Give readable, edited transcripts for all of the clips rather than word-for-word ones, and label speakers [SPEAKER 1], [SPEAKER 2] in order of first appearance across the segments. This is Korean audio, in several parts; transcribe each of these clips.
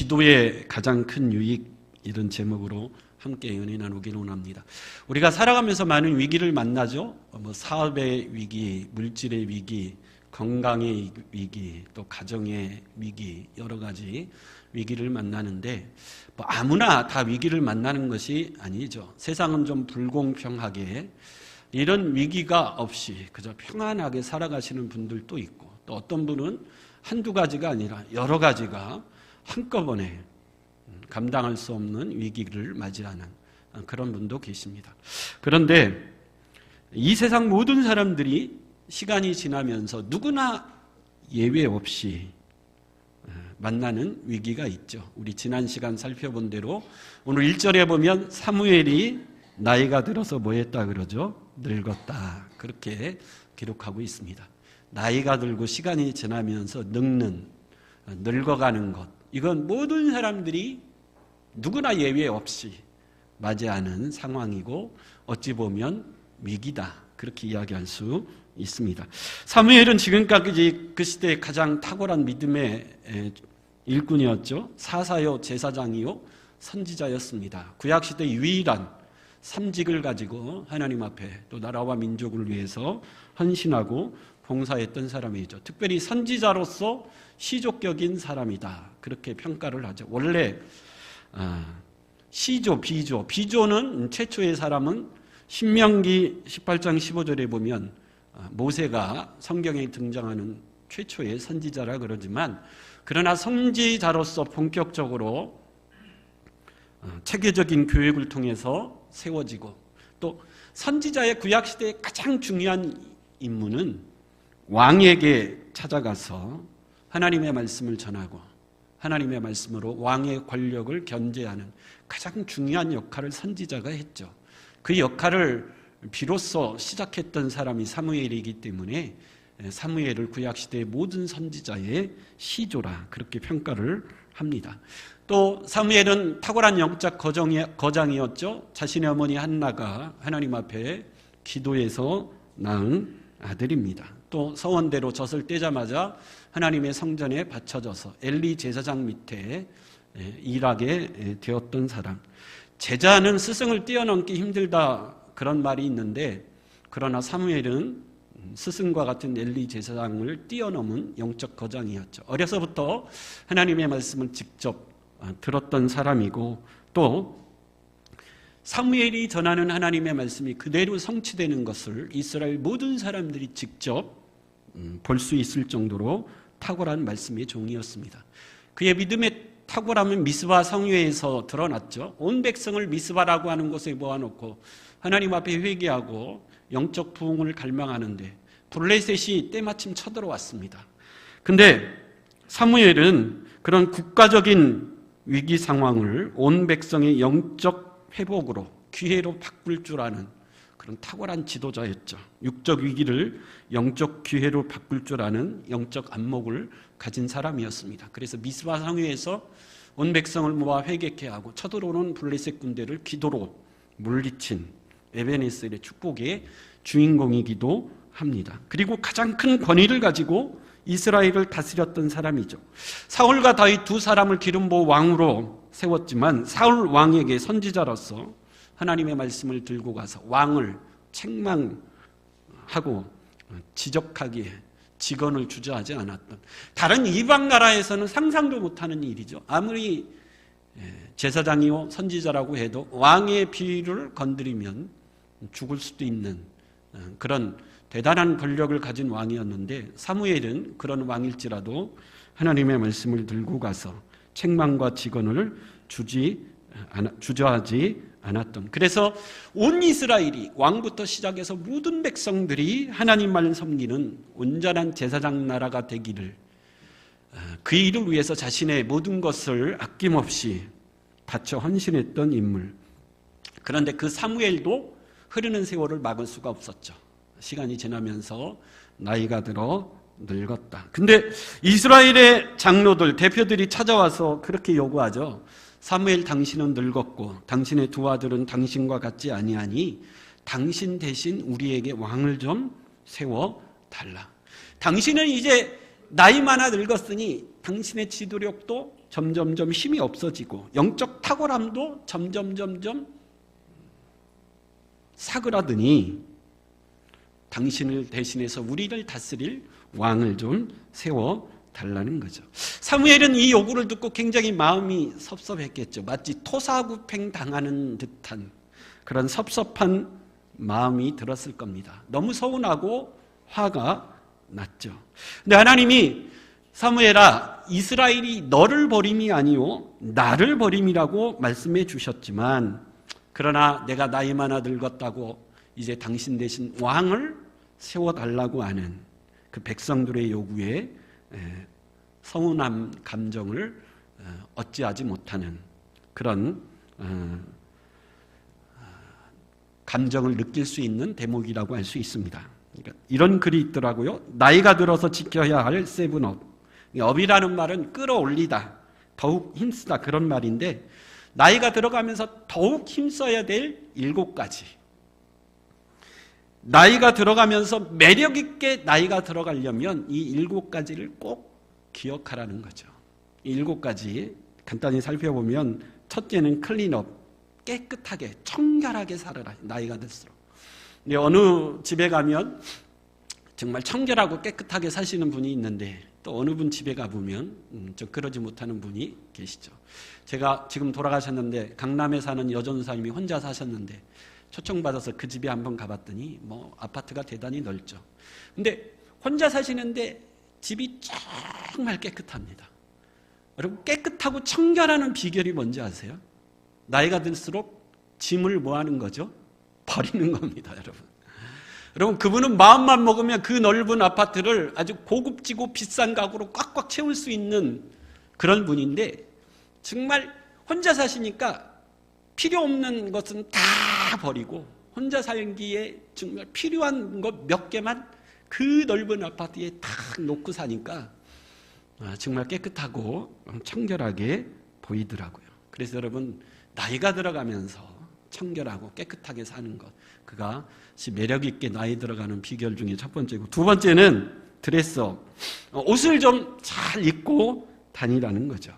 [SPEAKER 1] 기도의 가장 큰 유익, 이런 제목으로 함께 은혜 나누기를 원합니다. 우리가 살아가면서 많은 위기를 만나죠. 사업의 위기, 물질의 위기, 건강의 위기, 또 가정의 위기, 여러 가지 위기를 만나는데 아무나 다 위기를 만나는 것이 아니죠. 세상은 좀 불공평하게 이런 위기가 없이 그저 평안하게 살아가시는 분들도 있고, 또 어떤 분은 한두 가지가 아니라 여러 가지가 한꺼번에 감당할 수 없는 위기를 맞이하는 그런 분도 계십니다. 그런데 이 세상 모든 사람들이 시간이 지나면서 누구나 예외 없이 만나는 위기가 있죠. 우리 지난 시간 살펴본 대로 오늘 1절에 보면 사무엘이 나이가 들어서 뭐 했다 그러죠? 늙었다. 그렇게 기록하고 있습니다. 나이가 들고 시간이 지나면서 늙어가는 것, 이건 모든 사람들이 누구나 예외 없이 맞이하는 상황이고 어찌 보면 위기다, 그렇게 이야기할 수 있습니다. 사무엘은 지금까지 그 시대의 가장 탁월한 믿음의 일꾼이었죠. 사사요, 제사장이요, 선지자였습니다. 구약시대 유일한 삼직을 가지고 하나님 앞에 또 나라와 민족을 위해서 헌신하고 봉사했던 사람이죠. 특별히 선지자로서 시족격인 사람이다, 그렇게 평가를 하죠. 원래 시조, 비조는 최초의 사람은 신명기 18장 15절에 보면 모세가 성경에 등장하는 최초의 선지자라 그러지만, 그러나 선지자로서 본격적으로 체계적인 교육을 통해서 세워지고, 또 선지자의 구약시대의 가장 중요한 임무는 왕에게 찾아가서 하나님의 말씀을 전하고 하나님의 말씀으로 왕의 권력을 견제하는 가장 중요한 역할을 선지자가 했죠. 그 역할을 비로소 시작했던 사람이 사무엘이기 때문에 사무엘을 구약시대의 모든 선지자의 시조라, 그렇게 평가를 합니다. 또 사무엘은 탁월한 영적 거장이었죠. 자신의 어머니 한나가 하나님 앞에 기도해서 낳은 아들입니다. 또 서원대로 젖을 떼자마자 하나님의 성전에 바쳐져서 엘리 제사장 밑에 일하게 되었던 사람. 제자는 스승을 뛰어넘기 힘들다, 그런 말이 있는데, 그러나 사무엘은 스승과 같은 엘리 제사장을 뛰어넘은 영적 거장이었죠. 어려서부터 하나님의 말씀을 직접 들었던 사람이고, 또 사무엘이 전하는 하나님의 말씀이 그대로 성취되는 것을 이스라엘 모든 사람들이 직접 볼 수 있을 정도로 탁월한 말씀의 종이었습니다. 그의 믿음의 탁월함은 미스바 성회에서 드러났죠. 온 백성을 미스바라고 하는 곳에 모아놓고 하나님 앞에 회개하고 영적 부흥을 갈망하는데 블레셋이 때마침 쳐들어왔습니다. 근데 사무엘은 그런 국가적인 위기 상황을 온 백성의 영적 회복으로, 기회로 바꿀 줄 아는 그런 탁월한 지도자였죠. 육적 위기를 영적 기회로 바꿀 줄 아는 영적 안목을 가진 사람이었습니다. 그래서 미스바 성회에서 온 백성을 모아 회개케 하고 쳐들어오는 블레셋 군대를 기도로 물리친 에베네셀의 축복의 주인공이기도 합니다. 그리고 가장 큰 권위를 가지고 이스라엘을 다스렸던 사람이죠. 사울과 다윗 두 사람을 기름 부어 왕으로 세웠지만 사울 왕에게 선지자로서 하나님의 말씀을 들고 가서 왕을 책망하고 지적하기에 직언을 주저하지 않았던, 다른 이방 나라에서는 상상도 못하는 일이죠. 아무리 제사장이요 선지자라고 해도 왕의 비위를 건드리면 죽을 수도 있는 그런 대단한 권력을 가진 왕이었는데, 사무엘은 그런 왕일지라도 하나님의 말씀을 들고 가서 책망과 직언을 주저하지 않았던, 그래서 온 이스라엘이 왕부터 시작해서 모든 백성들이 하나님만을 섬기는 온전한 제사장 나라가 되기를, 그 일을 위해서 자신의 모든 것을 아낌없이 바쳐 헌신했던 인물. 그런데 그 사무엘도 흐르는 세월을 막을 수가 없었죠. 시간이 지나면서 나이가 들어 늙었다. 근데 이스라엘의 장로들, 대표들이 찾아와서 그렇게 요구하죠. 사무엘, 당신은 늙었고 당신의 두 아들은 당신과 같지 아니하니 당신 대신 우리에게 왕을 좀 세워달라. 당신은 이제 나이 많아 늙었으니 당신의 지도력도 점점점 힘이 없어지고 영적 탁월함도 점점점 사그라드니 당신을 대신해서 우리를 다스릴 왕을 좀 세워달라는 거죠. 사무엘은 이 요구를 듣고 굉장히 마음이 섭섭했겠죠. 마치 토사구팽 당하는 듯한 그런 섭섭한 마음이 들었을 겁니다. 너무 서운하고 화가 났죠. 근데 하나님이 사무엘아, 이스라엘이 너를 버림이 아니요 나를 버림이라고 말씀해 주셨지만, 그러나 내가 나이 많아 늙었다고 이제 당신 대신 왕을 세워달라고 하는 그 백성들의 요구에 서운함 감정을 어찌하지 못하는 그런 감정을 느낄 수 있는 대목이라고 할 수 있습니다. 그러니까 이런 글이 있더라고요. 나이가 들어서 지켜야 할 세븐업. 업이라는 말은 끌어올리다, 더욱 힘쓰다 그런 말인데, 나이가 들어가면서 더욱 힘써야 될 7가지. 나이가 들어가면서 매력 있게 나이가 들어가려면 이 7가지를 꼭 기억하라는 거죠. 이 7가지 간단히 살펴보면, 첫째는 클린업, 깨끗하게 청결하게 살아라. 나이가 들수록. 근데 어느 집에 가면 정말 청결하고 깨끗하게 사시는 분이 있는데, 또 어느 분 집에 가보면 좀 그러지 못하는 분이 계시죠. 제가 지금 돌아가셨는데 강남에 사는 여전사님이 혼자 사셨는데 초청받아서 그 집에 한번 가봤더니 뭐 아파트가 대단히 넓죠. 근데 혼자 사시는데 집이 정말 깨끗합니다. 여러분, 깨끗하고 청결하는 비결이 뭔지 아세요? 나이가 들수록 짐을 뭐 하는 거죠? 버리는 겁니다, 여러분. 여러분, 그분은 마음만 먹으면 그 넓은 아파트를 아주 고급지고 비싼 가구로 꽉꽉 채울 수 있는 그런 분인데, 정말 혼자 사시니까 필요 없는 것은 다 버리고 혼자 살기에 정말 필요한 것 몇 개만 그 넓은 아파트에 딱 놓고 사니까 정말 깨끗하고 청결하게 보이더라고요. 그래서 여러분, 나이가 들어가면서 청결하고 깨끗하게 사는 것, 그것이 매력 있게 나이 들어가는 비결 중에 첫 번째고, 두 번째는 드레스업, 옷을 좀 잘 입고 다니라는 거죠.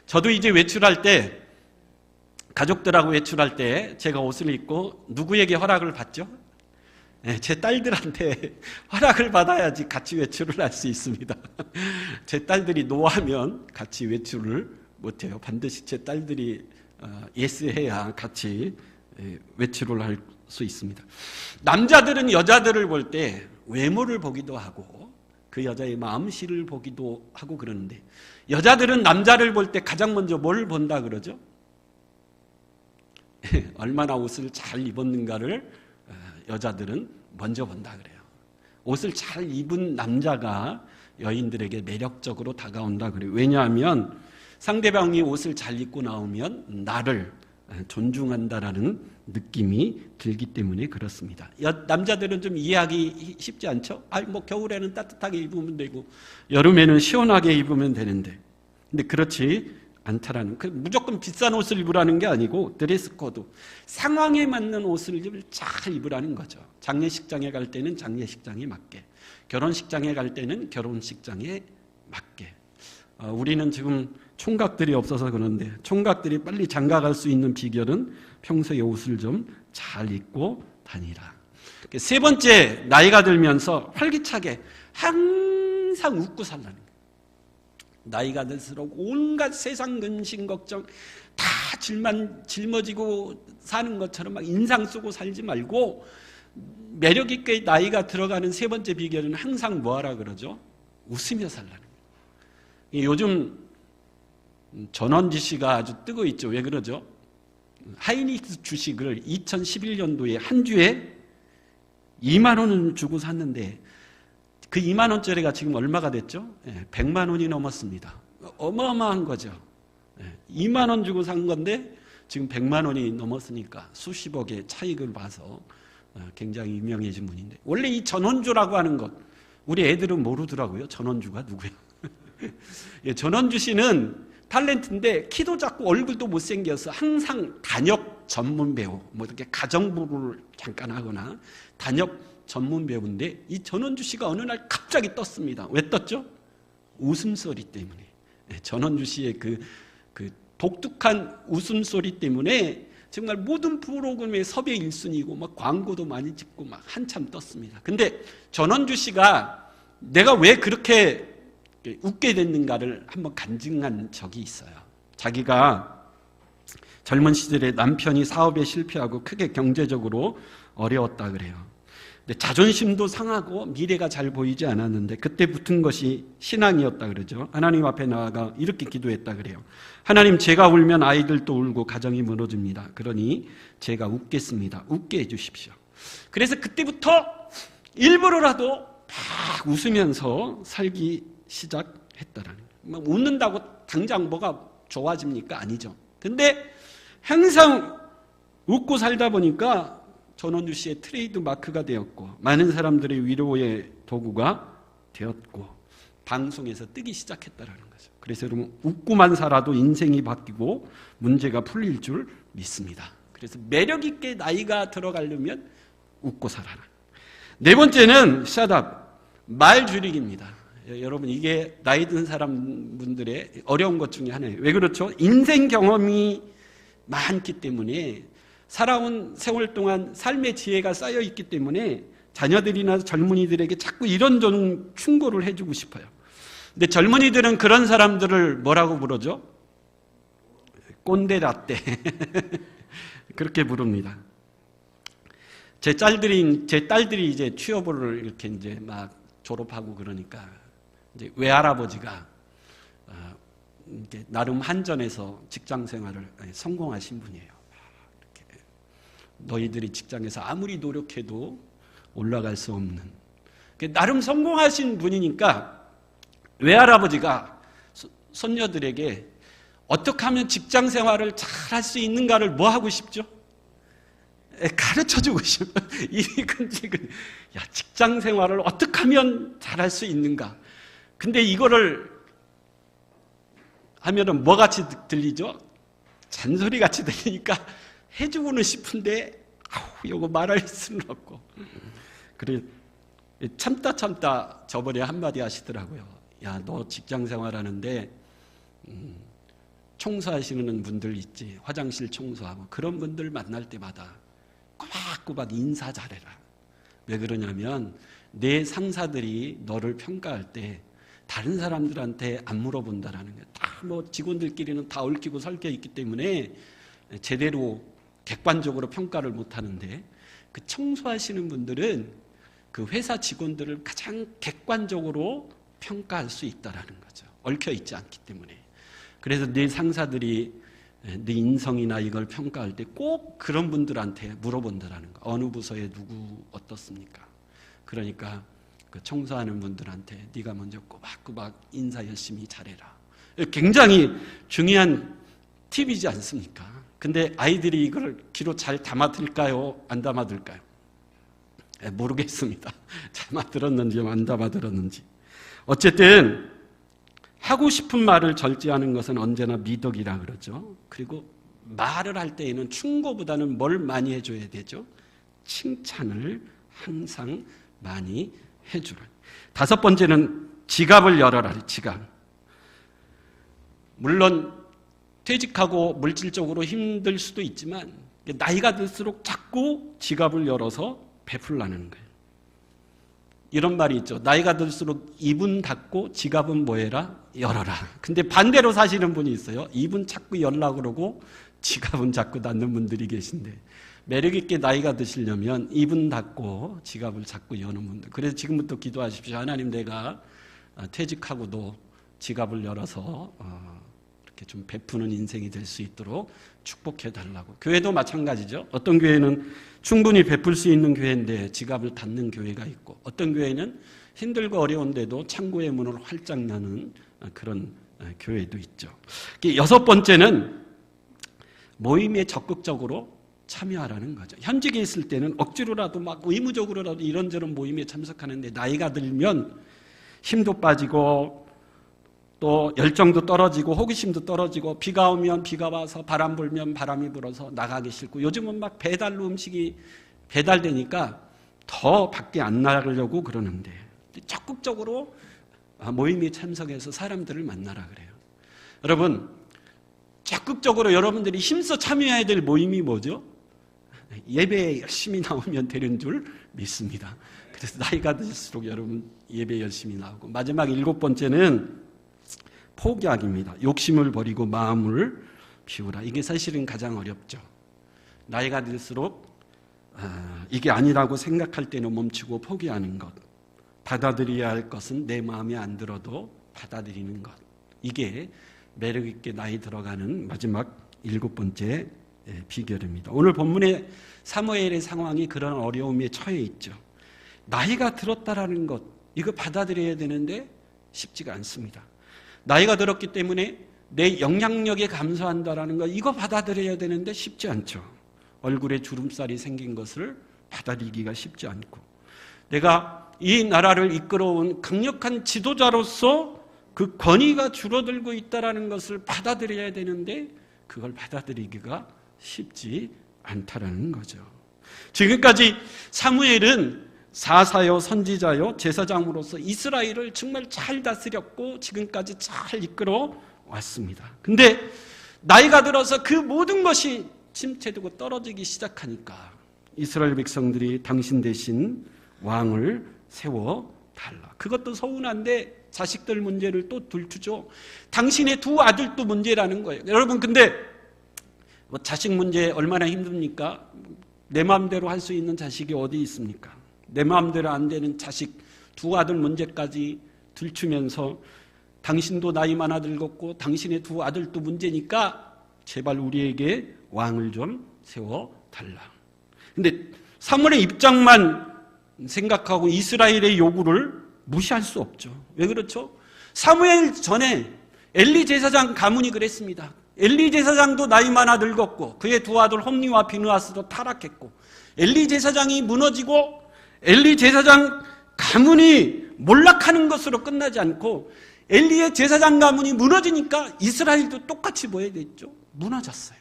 [SPEAKER 1] 저도 이제 외출할 때, 가족들하고 외출할 때 제가 옷을 입고 누구에게 허락을 받죠? 제 딸들한테 허락을 받아야지 같이 외출을 할 수 있습니다. 제 딸들이 노하면 같이 외출을 못해요. 반드시 제 딸들이 예스해야 같이 외출을 할 수 있습니다. 남자들은 여자들을 볼 때 외모를 보기도 하고 그 여자의 마음씨를 보기도 하고 그러는데, 여자들은 남자를 볼 때 가장 먼저 뭘 본다 그러죠? 얼마나 옷을 잘 입었는가를 여자들은 먼저 본다 그래요. 옷을 잘 입은 남자가 여인들에게 매력적으로 다가온다 그래요. 왜냐하면 상대방이 옷을 잘 입고 나오면 나를 존중한다라는 느낌이 들기 때문에 그렇습니다. 남자들은 좀 이해하기 쉽지 않죠? 뭐 겨울에는 따뜻하게 입으면 되고 여름에는 시원하게 입으면 되는데, 근데 그렇지 않다라는, 무조건 비싼 옷을 입으라는 게 아니고 드레스 코드, 상황에 맞는 옷을 잘 입으라는 거죠. 장례식장에 갈 때는 장례식장에 맞게, 결혼식장에 갈 때는 결혼식장에 맞게. 우리는 지금 총각들이 없어서 그런데, 총각들이 빨리 장가갈 수 있는 비결은 평소에 옷을 좀 잘 입고 다니라. 세 번째, 나이가 들면서 활기차게 항상 웃고 살라는 거예요. 나이가 들수록 온갖 세상 근심 걱정 다 짊어지고 사는 것처럼 막 인상 쓰고 살지 말고, 매력 있게 나이가 들어가는 세 번째 비결은 항상 뭐하라 그러죠? 웃으며 살라는 거예요. 요즘 전원지 씨가 아주 뜨고 있죠. 왜 그러죠? 하이닉스 주식을 2011년도에 한 주에 2만 원을 주고 샀는데, 그 2만 원짜리가 지금 얼마가 됐죠? 100만 원이 넘었습니다. 어마어마한 거죠. 2만 원 주고 산 건데 지금 100만 원이 넘었으니까 수십억의 차익을 봐서 굉장히 유명해진 분인데, 원래 이 전원주라고 하는 것 우리 애들은 모르더라고요. 전원주가 누구예요? 전원주 씨는 탤런트인데 키도 작고 얼굴도 못생겨서 항상 단역 전문 배우, 뭐 이렇게 가정부를 잠깐 하거나 단역 전문 배우인데, 이 전원주 씨가 어느 날 갑자기 떴습니다. 왜 떴죠? 웃음소리 때문에. 전원주 씨의 그 독특한 웃음소리 때문에 정말 모든 프로그램의 섭외 1순위고 막 광고도 많이 찍고 막 한참 떴습니다. 근데 전원주 씨가 내가 왜 그렇게 웃게 됐는가를 한번 간증한 적이 있어요. 자기가 젊은 시절에 남편이 사업에 실패하고 크게 경제적으로 어려웠다 그래요. 근데 자존심도 상하고 미래가 잘 보이지 않았는데 그때 붙은 것이 신앙이었다 그러죠. 하나님 앞에 나아가 이렇게 기도했다 그래요. 하나님, 제가 울면 아이들도 울고 가정이 무너집니다. 그러니 제가 웃겠습니다. 웃게 해주십시오. 그래서 그때부터 일부러라도 막 웃으면서 살기 시작했다라는 거예요. 막 웃는다고 당장 뭐가 좋아집니까? 아니죠. 근데 항상 웃고 살다 보니까 전원주 씨의 트레이드 마크가 되었고 많은 사람들의 위로의 도구가 되었고 방송에서 뜨기 시작했다라는 거죠. 그래서 여러분, 웃고만 살아도 인생이 바뀌고 문제가 풀릴 줄 믿습니다. 그래서 매력 있게 나이가 들어가려면 웃고 살아라. 네 번째는 샷업, 말 줄이기입니다. 여러분, 이게 나이 든 사람분들의 어려운 것 중에 하나예요. 왜 그렇죠? 인생 경험이 많기 때문에, 살아온 세월 동안 삶의 지혜가 쌓여 있기 때문에 자녀들이나 젊은이들에게 자꾸 이런저런 충고를 해주고 싶어요. 근데 젊은이들은 그런 사람들을 뭐라고 부르죠? 꼰대라떼. 그렇게 부릅니다. 제 딸들이 이제 취업을 이렇게 이제 막 졸업하고 그러니까 이제 외할아버지가 이렇게 나름 한전에서 직장 생활을 성공하신 분이에요. 이렇게 너희들이 직장에서 아무리 노력해도 올라갈 수 없는, 나름 성공하신 분이니까 외할아버지가 손녀들에게 어떻게 하면 직장 생활을 잘 할 수 있는가를 뭐 하고 싶죠? 가르쳐주고 싶어요. 야, 직장 생활을 어떻게 하면 잘 할 수 있는가? 근데 이거를 하면은 뭐 같이 들리죠? 잔소리 같이 들리니까 해주고는 싶은데, 이거 말할 수는 없고. 그래, 참다 저번에 한마디 하시더라고요. 야, 너 직장 생활 하는데, 청소하시는 분들 있지. 화장실 청소하고. 그런 분들 만날 때마다 꼬박꼬박 인사 잘해라. 왜 그러냐면, 내 상사들이 너를 평가할 때 다른 사람들한테 안 물어본다라는 거예요. 다 뭐 직원들끼리는 다 얽히고 설켜 있기 때문에 제대로 객관적으로 평가를 못 하는데, 그 청소하시는 분들은 그 회사 직원들을 가장 객관적으로 평가할 수 있다라는 거죠. 얽혀 있지 않기 때문에. 그래서 내 상사들이 네 인성이나 이걸 평가할 때 꼭 그런 분들한테 물어본다라는 거. 어느 부서에 누구 어떻습니까? 그러니까 그 청소하는 분들한테 네가 먼저 꼬박꼬박 인사 열심히 잘해라. 굉장히 중요한 팁이지 않습니까? 근데 아이들이 이걸 귀로 잘 담아들을까요? 안 담아들을까요? 모르겠습니다. 담아들었는지 안 담아들었는지. 어쨌든 하고 싶은 말을 절제하는 것은 언제나 미덕이라 그러죠. 그리고 말을 할 때에는 충고보다는 뭘 많이 해줘야 되죠? 칭찬을 항상 많이 해주라. 다섯 번째는 지갑을 열어라. 지갑. 물론 퇴직하고 물질적으로 힘들 수도 있지만 나이가 들수록 자꾸 지갑을 열어서 베풀라는 거예요. 이런 말이 있죠. 나이가 들수록 입은 닫고 지갑은 뭐해라? 열어라. 근데 반대로 사시는 분이 있어요. 입은 자꾸 열라 그러고 지갑은 자꾸 닫는 분들이 계신데, 매력 있게 나이가 드시려면 입은 닫고 지갑을 자꾸 여는 분들. 그래서 지금부터 기도하십시오. 하나님, 내가 퇴직하고도 지갑을 열어서 이렇게 좀 베푸는 인생이 될 수 있도록 축복해 달라고. 교회도 마찬가지죠. 어떤 교회는 충분히 베풀 수 있는 교회인데 지갑을 닫는 교회가 있고, 어떤 교회는 힘들고 어려운데도 창고의 문을 활짝 여는 그런 교회도 있죠. 여섯 번째는 모임에 적극적으로 참여하라는 거죠. 현직에 있을 때는 억지로라도 막 의무적으로라도 이런저런 모임에 참석하는데, 나이가 들면 힘도 빠지고 또 열정도 떨어지고 호기심도 떨어지고, 비가 오면 비가 와서 바람 불면 바람이 불어서 나가기 싫고, 요즘은 막 배달로 음식이 배달되니까 더 밖에 안 나가려고 그러는데 적극적으로 모임에 참석해서 사람들을 만나라 그래요. 여러분, 적극적으로 여러분들이 힘써 참여해야 될 모임이 뭐죠? 예배에 열심히 나오면 되는 줄 믿습니다. 그래서 나이가 들수록 여러분 예배 열심히 나오고, 마지막 7번째는 포기하기입니다. 욕심을 버리고 마음을 비우라. 이게 사실은 가장 어렵죠. 나이가 들수록 이게 아니라고 생각할 때는 멈추고 포기하는 것, 받아들여야 할 것은 내 마음에 안 들어도 받아들이는 것, 이게 매력 있게 나이 들어가는 마지막 7번째 비결입니다. 오늘 본문의 사무엘의 상황이 그런 어려움에 처해 있죠. 나이가 들었다라는 것, 이거 받아들여야 되는데 쉽지가 않습니다. 나이가 들었기 때문에 내 영향력에 감소한다라는 것, 이거 받아들여야 되는데 쉽지 않죠. 얼굴에 주름살이 생긴 것을 받아들이기가 쉽지 않고, 내가 이 나라를 이끌어온 강력한 지도자로서 그 권위가 줄어들고 있다는 것을 받아들여야 되는데 그걸 받아들이기가 쉽지 않다라는 거죠. 지금까지 사무엘은 사사요, 선지자요, 제사장으로서 이스라엘을 정말 잘 다스렸고 지금까지 잘 이끌어 왔습니다. 근데 나이가 들어서 그 모든 것이 침체되고 떨어지기 시작하니까 이스라엘 백성들이 당신 대신 왕을 세워달라. 그것도 서운한데 자식들 문제를 또 들추죠. 당신의 두 아들도 문제라는 거예요. 여러분, 근데 자식 문제 얼마나 힘듭니까? 내 마음대로 할 수 있는 자식이 어디 있습니까? 내 마음대로 안 되는 자식 두 아들 문제까지 들추면서 당신도 나이 많아 늙었고 당신의 두 아들도 문제니까 제발 우리에게 왕을 좀 세워달라. 근데 사무엘의 입장만 생각하고 이스라엘의 요구를 무시할 수 없죠. 왜 그렇죠? 사무엘 전에 엘리 제사장 가문이 그랬습니다. 엘리 제사장도 나이 많아 늙었고 그의 두 아들 홈리와 비느하스도 타락했고, 엘리 제사장이 무너지고 엘리 제사장 가문이 몰락하는 것으로 끝나지 않고 엘리의 제사장 가문이 무너지니까 이스라엘도 똑같이 뭐해야 됐죠? 무너졌어요.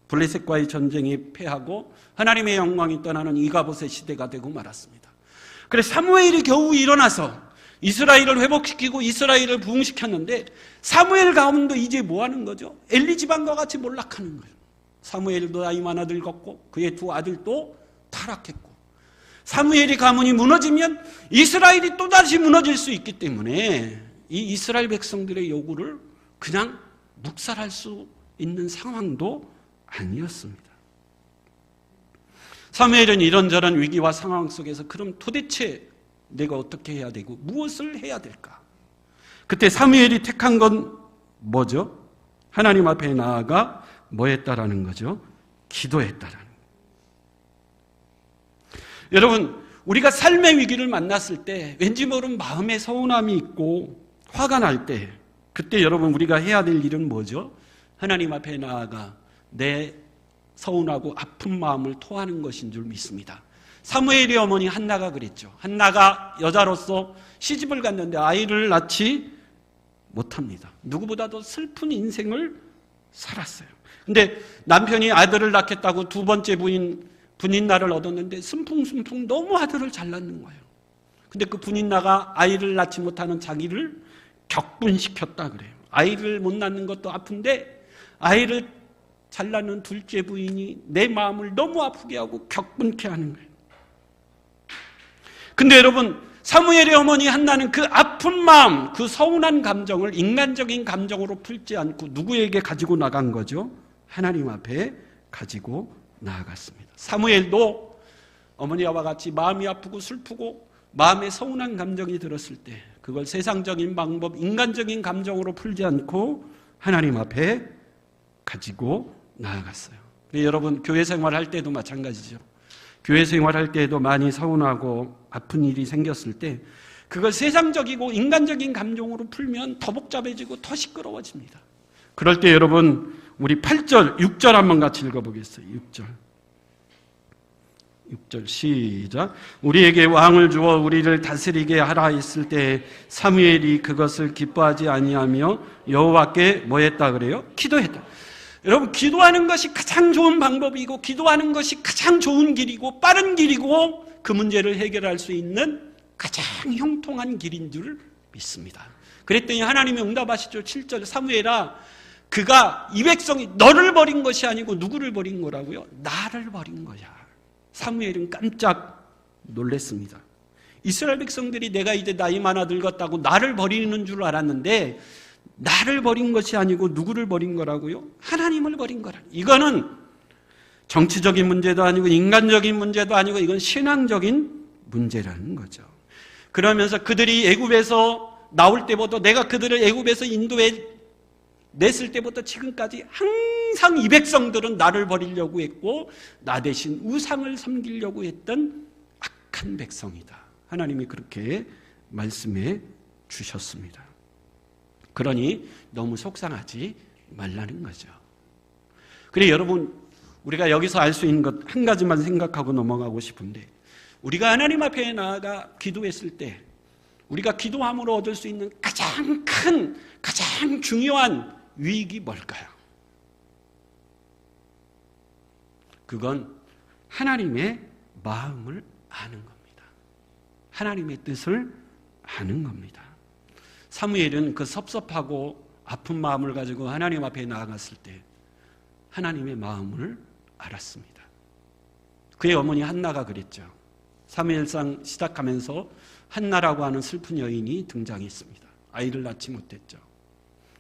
[SPEAKER 1] 블레셋과의 전쟁이 패하고 하나님의 영광이 떠나는 이가봇의 시대가 되고 말았습니다. 그래서 사무엘이 겨우 일어나서 이스라엘을 회복시키고 이스라엘을 부흥시켰는데 사무엘 가문도 이제 뭐 하는 거죠? 엘리 집안과 같이 몰락하는 거예요. 사무엘도 나이 많아 늙었고 그의 두 아들도 타락했고, 사무엘의 가문이 무너지면 이스라엘이 또다시 무너질 수 있기 때문에 이 이스라엘 백성들의 요구를 그냥 묵살할 수 있는 상황도 아니었습니다. 사무엘은 이런저런 위기와 상황 속에서 그럼 도대체 내가 어떻게 해야 되고 무엇을 해야 될까? 그때 사무엘이 택한 건 뭐죠? 하나님 앞에 나아가 뭐 했다라는 거죠? 기도했다라는 거예요. 여러분, 우리가 삶의 위기를 만났을 때 왠지 모르는 마음에 서운함이 있고 화가 날 때, 그때 여러분 우리가 해야 될 일은 뭐죠? 하나님 앞에 나아가 내 서운하고 아픈 마음을 토하는 것인 줄 믿습니다. 사무엘의 어머니 한나가 그랬죠. 한나가 여자로서 시집을 갔는데 아이를 낳지 못합니다. 누구보다도 슬픈 인생을 살았어요. 근데 남편이 아들을 낳겠다고 두 번째 분인날을 얻었는데 순풍순풍 너무 아들을 잘 낳는 거예요. 근데 그 분인나가 아이를 낳지 못하는 자기를 격분시켰다 그래요. 아이를 못 낳는 것도 아픈데 아이를 잘 낳는 둘째 부인이 내 마음을 너무 아프게 하고 격분케 하는 거예요. 근데 여러분, 사무엘의 어머니 한나는 그 아픈 마음, 그 서운한 감정을 인간적인 감정으로 풀지 않고 누구에게 가지고 나간 거죠? 하나님 앞에 가지고 나아갔습니다. 사무엘도 어머니와 같이 마음이 아프고 슬프고 마음에 서운한 감정이 들었을 때 그걸 세상적인 방법, 인간적인 감정으로 풀지 않고 하나님 앞에 가지고 나아갔어요. 여러분, 교회 생활할 때도 마찬가지죠. 교회 생활할 때도 많이 서운하고 아픈 일이 생겼을 때 그걸 세상적이고 인간적인 감정으로 풀면 더 복잡해지고 더 시끄러워집니다. 그럴 때 여러분, 우리 8절, 6절 한번 같이 읽어보겠어요. 6절 시작. 우리에게 왕을 주어 우리를 다스리게 하라 했을 때 사무엘이 그것을 기뻐하지 아니하며 여호와께 뭐 했다 그래요? 기도했다. 여러분, 기도하는 것이 가장 좋은 방법이고 기도하는 것이 가장 좋은 길이고 빠른 길이고 그 문제를 해결할 수 있는 가장 형통한 길인 줄 믿습니다. 그랬더니 하나님이 응답하시죠. 7절 사무엘아 그가 이 백성이 너를 버린 것이 아니고 누구를 버린 거라고요? 나를 버린 거야. 사무엘은 깜짝 놀랐습니다. 이스라엘 백성들이 내가 이제 나이 많아 늙었다고 나를 버리는 줄 알았는데 나를 버린 것이 아니고 누구를 버린 거라고요? 하나님을 버린 거라. 이거는 정치적인 문제도 아니고 인간적인 문제도 아니고 이건 신앙적인 문제라는 거죠. 그러면서 그들이 애굽에서 나올 때부터 내가 그들을 애굽에서 인도해 냈을 때부터 지금까지 항상 이 백성들은 나를 버리려고 했고 나 대신 우상을 섬기려고 했던 악한 백성이다. 하나님이 그렇게 말씀해 주셨습니다. 그러니 너무 속상하지 말라는 거죠. 그래 여러분 우리가 여기서 알 수 있는 것 한 가지만 생각하고 넘어가고 싶은데 우리가 하나님 앞에 나아가 기도했을 때 우리가 기도함으로 얻을 수 있는 가장 큰 가장 중요한 유익이 뭘까요? 그건 하나님의 마음을 아는 겁니다. 하나님의 뜻을 아는 겁니다. 사무엘은 그 섭섭하고 아픈 마음을 가지고 하나님 앞에 나아갔을 때 하나님의 마음을 알았습니다. 그의 어머니 한나가 그랬죠. 사무엘상 시작하면서 한나라고 하는 슬픈 여인이 등장했습니다. 아이를 낳지 못했죠.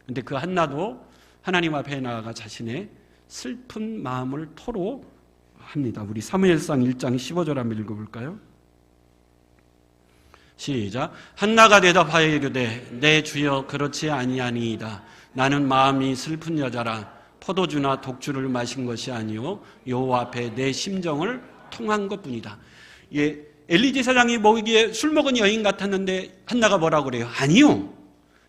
[SPEAKER 1] 그런데 그 한나도 하나님 앞에 나아가 자신의 슬픈 마음을 토로합니다. 우리 사무엘상 1장 15절 한번 읽어볼까요? 시작. 한나가 대답하여 이르되 내 주여 그렇지 아니하니이다. 나는 마음이 슬픈 여자라 포도주나 독주를 마신 것이 아니요 여호와 앞에 내 심정을 통한 것뿐이다. 예, 엘리 제사장이 보기에 술 먹은 여인 같았는데 한나가 뭐라고 그래요? 아니요.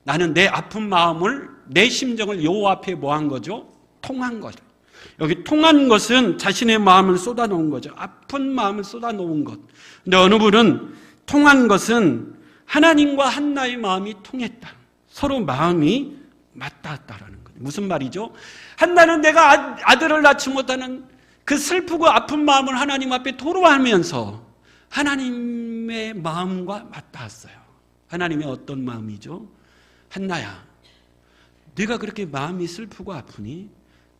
[SPEAKER 1] 나는 내 아픈 마음을 내 심정을 여호와 앞에 뭐 한 거죠? 통한 거죠. 여기 통한 것은 자신의 마음을 쏟아놓은 거죠. 아픈 마음을 쏟아놓은 것. 근데 어느 분은 통한 것은 하나님과 한나의 마음이 통했다. 서로 마음이 맞닿았다라는 거죠. 무슨 말이죠? 한나는 내가 아들을 낳지 못하는 그 슬프고 아픈 마음을 하나님 앞에 토로하면서 하나님의 마음과 맞닿았어요. 하나님의 어떤 마음이죠? 한나야, 네가 그렇게 마음이 슬프고 아프니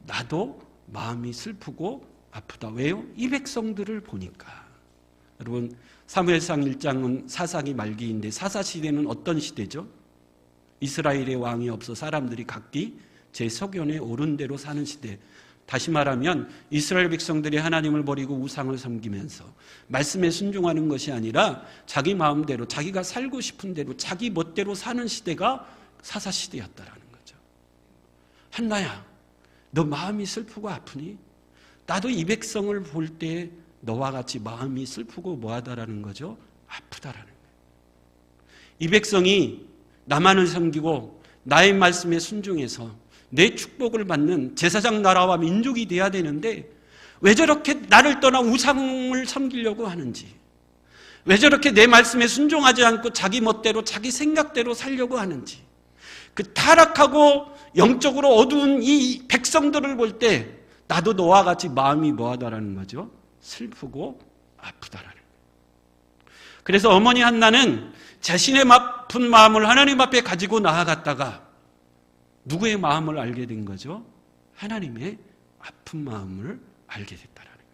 [SPEAKER 1] 나도 마음이 슬프고 아프다. 왜요? 이 백성들을 보니까. 여러분 사무엘상 1장은 사사기 말기인데 사사시대는 어떤 시대죠? 이스라엘의 왕이 없어 사람들이 각기 제 소견에 옳은 대로 사는 시대. 다시 말하면 이스라엘 백성들이 하나님을 버리고 우상을 섬기면서 말씀에 순종하는 것이 아니라 자기 마음대로 자기가 살고 싶은 대로 자기 멋대로 사는 시대가 사사시대였다라는 거죠. 한나야, 너 마음이 슬프고 아프니? 나도 이 백성을 볼 때 너와 같이 마음이 슬프고 뭐하다라는 거죠? 아프다라는 거예요. 이 백성이 나만을 섬기고 나의 말씀에 순종해서 내 축복을 받는 제사장 나라와 민족이 돼야 되는데 왜 저렇게 나를 떠나 우상을 섬기려고 하는지, 왜 저렇게 내 말씀에 순종하지 않고 자기 멋대로 자기 생각대로 살려고 하는지, 그 타락하고 영적으로 어두운 이 백성들을 볼 때 나도 너와 같이 마음이 뭐하다라는 거죠? 슬프고 아프다라는 거예요. 그래서 어머니 한나는 자신의 아픈 마음을 하나님 앞에 가지고 나아갔다가 누구의 마음을 알게 된 거죠? 하나님의 아픈 마음을 알게 됐다라는 거예요.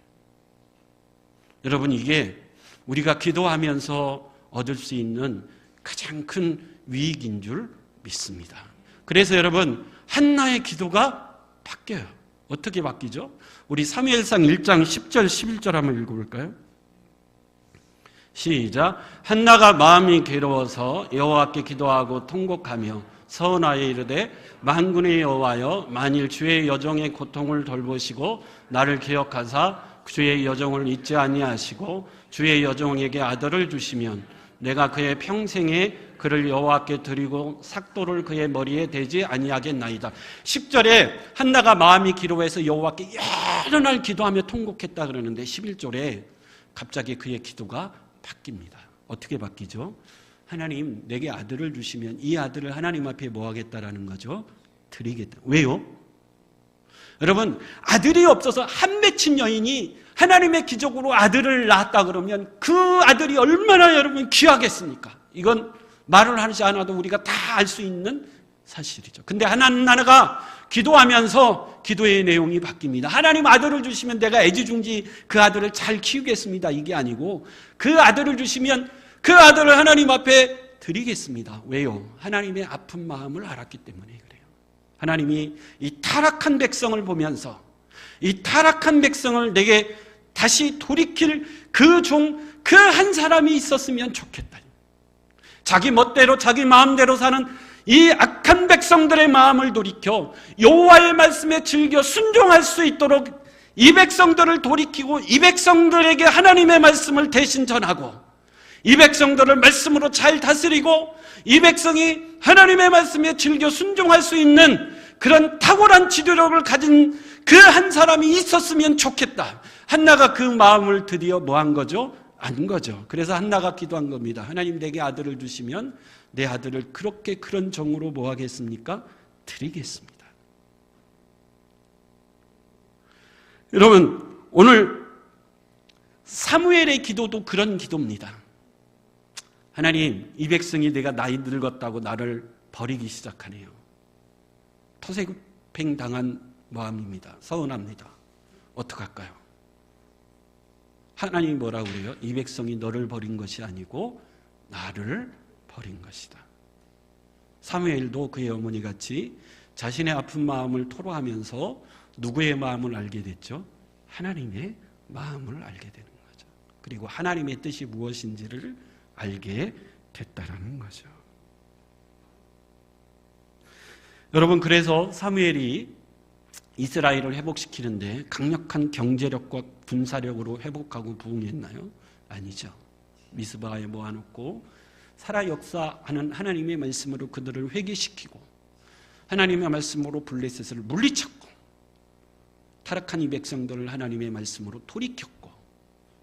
[SPEAKER 1] 여러분, 이게 우리가 기도하면서 얻을 수 있는 가장 큰 유익인 줄 믿습니다. 그래서 여러분, 한나의 기도가 바뀌어요. 어떻게 바뀌죠? 우리 사무엘상 1장 10절 11절 한번 읽어볼까요? 시작. 한나가 마음이 괴로워서 여호와께 기도하고 통곡하며 서원하여 이르되 만군의 여호와여, 만일 주의 여종의 고통을 돌보시고 나를 기억하사 주의 여종을 잊지 아니하시고 주의 여종에게 아들을 주시면 내가 그의 평생에 그를 여호와께 드리고 삭도를 그의 머리에 대지 아니하겠나이다. 10절에 한나가 마음이 기로해서 여호와께 여러 날 기도하며 통곡했다 그러는데 11절에 갑자기 그의 기도가 바뀝니다. 어떻게 바뀌죠? 하나님, 내게 아들을 주시면 이 아들을 하나님 앞에 뭐 하겠다라는 거죠? 드리겠다. 왜요? 여러분, 아들이 없어서 한 맺힌 여인이 하나님의 기적으로 아들을 낳았다 그러면 그 아들이 얼마나 여러분 귀하겠습니까? 이건 말을 하지 않아도 우리가 다 알 수 있는 사실이죠. 근데 하나가 기도하면서 기도의 내용이 바뀝니다. 하나님 아들을 주시면 내가 애지중지 그 아들을 잘 키우겠습니다. 이게 아니고 그 아들을 주시면 그 아들을 하나님 앞에 드리겠습니다. 왜요? 하나님의 아픈 마음을 알았기 때문에 그래요. 하나님이 이 타락한 백성을 보면서 이 타락한 백성을 내게 다시 돌이킬 그 한 사람이 있었으면 좋겠다. 자기 멋대로 자기 마음대로 사는 이 악한 백성들의 마음을 돌이켜 여호와의 말씀에 즐겨 순종할 수 있도록 이 백성들을 돌이키고 이 백성들에게 하나님의 말씀을 대신 전하고 이 백성들을 말씀으로 잘 다스리고 이 백성이 하나님의 말씀에 즐겨 순종할 수 있는 그런 탁월한 지도력을 가진 그 한 사람이 있었으면 좋겠다. 한나가 그 마음을 드디어 뭐한 거죠? 안 거죠. 그래서 한나가 기도한 겁니다. 하나님 내게 아들을 주시면 내 아들을 그렇게 그런 종으로 뭐 하겠습니까? 드리겠습니다. 여러분 오늘 사무엘의 기도도 그런 기도입니다. 하나님 이 백성이 내가 나이 늙었다고 나를 버리기 시작하네요. 토색팽 당한 마음입니다. 서운합니다. 어떡할까요? 하나님이 뭐라고 그래요? 이 백성이 너를 버린 것이 아니고 나를 버린 것이다. 사무엘도 그의 어머니같이 자신의 아픈 마음을 토로하면서 누구의 마음을 알게 됐죠? 하나님의 마음을 알게 되는 거죠. 그리고 하나님의 뜻이 무엇인지를 알게 됐다라는 거죠. 여러분 그래서 사무엘이 이스라엘을 회복시키는데 강력한 경제력과 군사력으로 회복하고 부흥했나요? 아니죠. 미스바에 모아놓고 살아 역사하는 하나님의 말씀으로 그들을 회개시키고 하나님의 말씀으로 블레셋을 물리쳤고 타락한 이 백성들을 하나님의 말씀으로 돌이켰고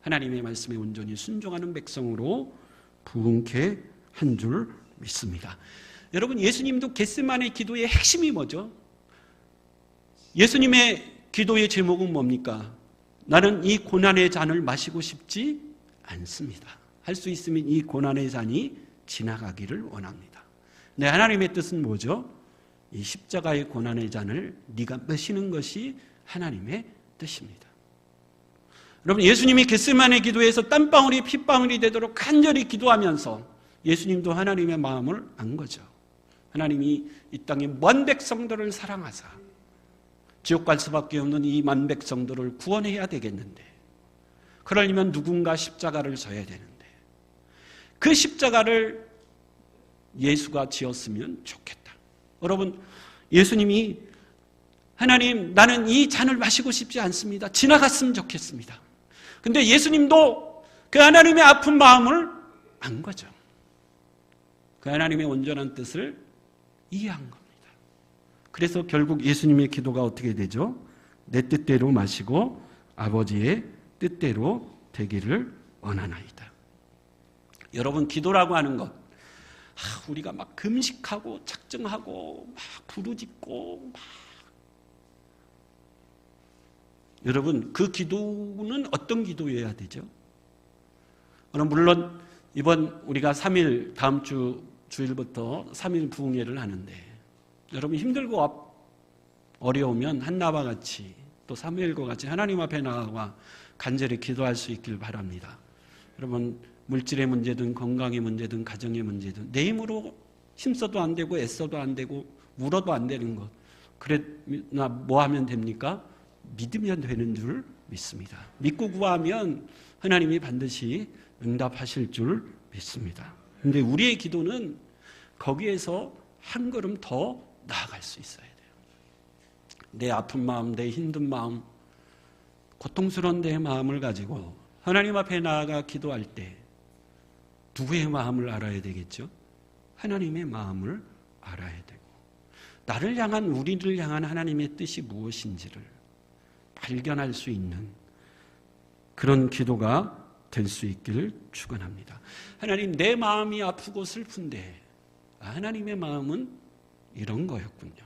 [SPEAKER 1] 하나님의 말씀에 온전히 순종하는 백성으로 부흥케 한 줄 믿습니다. 여러분 예수님도 겟세마네 기도의 핵심이 뭐죠? 예수님의 기도의 제목은 뭡니까? 나는 이 고난의 잔을 마시고 싶지 않습니다. 할 수 있으면 이 고난의 잔이 지나가기를 원합니다. 네, 하나님의 뜻은 뭐죠? 이 십자가의 고난의 잔을 네가 마시는 것이 하나님의 뜻입니다. 여러분 예수님이 겟세마네 기도에서 땀방울이 핏방울이 되도록 간절히 기도하면서 예수님도 하나님의 마음을 안 거죠. 하나님이 이 땅의 먼 백성들을 사랑하사 지옥 갈 수밖에 없는 이 만 백성들을 구원해야 되겠는데 그러려면 누군가 십자가를 져야 되는데 그 십자가를 예수가 지었으면 좋겠다. 여러분 예수님이 하나님 나는 이 잔을 마시고 싶지 않습니다. 지나갔으면 좋겠습니다. 근데 예수님도 그 하나님의 아픈 마음을 안 거죠. 그 하나님의 온전한 뜻을 이해한 겁니다. 그래서 결국 예수님의 기도가 어떻게 되죠? 내 뜻대로 마시고 아버지의 뜻대로 되기를 원하나이다. 여러분 기도라고 하는 것 우리가 막 금식하고 작정하고 막 부르짖고 막 여러분 그 기도는 어떤 기도여야 되죠? 물론 이번 우리가 3일 다음 주일부터 3일 부흥회를 하는데 여러분 힘들고 어려우면 한나와 같이 또 사무엘과 같이 하나님 앞에 나아가 간절히 기도할 수 있길 바랍니다. 여러분 물질의 문제든 건강의 문제든 가정의 문제든 내 힘으로 힘써도 안 되고 애써도 안 되고 울어도 안 되는 것 그랬나 뭐 하면 됩니까? 믿으면 되는 줄 믿습니다. 믿고 구하면 하나님이 반드시 응답하실 줄 믿습니다. 그런데 우리의 기도는 거기에서 한 걸음 더 나아갈 수 있어야 돼요. 내 아픈 마음, 내 힘든 마음, 고통스러운 내 마음을 가지고 하나님 앞에 나아가 기도할 때 누구의 마음을 알아야 되겠죠? 하나님의 마음을 알아야 되고 나를 향한 우리를 향한 하나님의 뜻이 무엇인지를 발견할 수 있는 그런 기도가 될 수 있기를 축원합니다. 하나님 내 마음이 아프고 슬픈데 하나님의 마음은 이런 거였군요.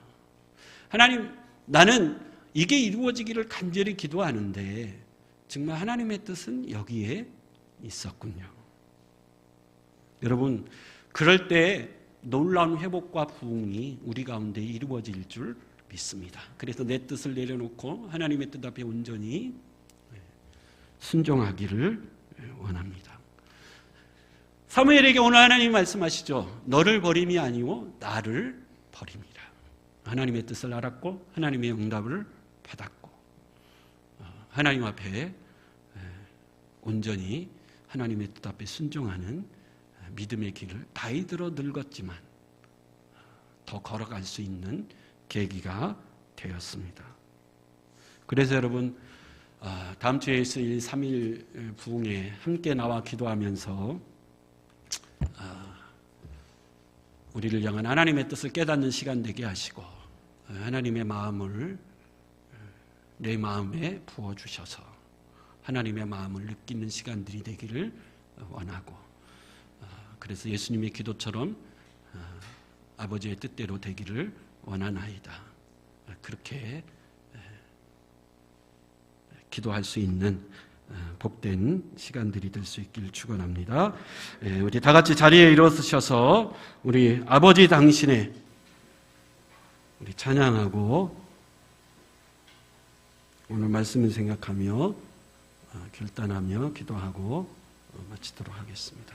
[SPEAKER 1] 하나님 나는 이게 이루어지기를 간절히 기도하는데 정말 하나님의 뜻은 여기에 있었군요. 여러분 그럴 때 놀라운 회복과 부흥이 우리 가운데 이루어질 줄 믿습니다. 그래서 내 뜻을 내려놓고 하나님의 뜻 앞에 온전히 순종하기를 원합니다. 사무엘에게 오늘 하나님이 말씀하시죠. 너를 버림이 아니오 나를 버림이라. 하나님의 뜻을 알았고 하나님의 응답을 받았고 하나님 앞에 온전히 하나님의 뜻 앞에 순종하는 믿음의 길을 나이 들어 늙었지만 더 걸어갈 수 있는 계기가 되었습니다. 그래서 여러분 다음 주에 있을 3일 부흥에 함께 나와 기도하면서 우리를 향한 하나님의 뜻을 깨닫는 시간 되게 하시고 하나님의 마음을 내 마음에 부어주셔서 하나님의 마음을 느끼는 시간들이 되기를 원하고 그래서 예수님의 기도처럼 아버지의 뜻대로 되기를 원하나이다. 그렇게 기도할 수 있는 복된 시간들이 될 수 있길 축원합니다. 우리 다 같이 자리에 일어서셔서 우리 아버지 당신의 우리 찬양하고 오늘 말씀을 생각하며 결단하며 기도하고 마치도록 하겠습니다.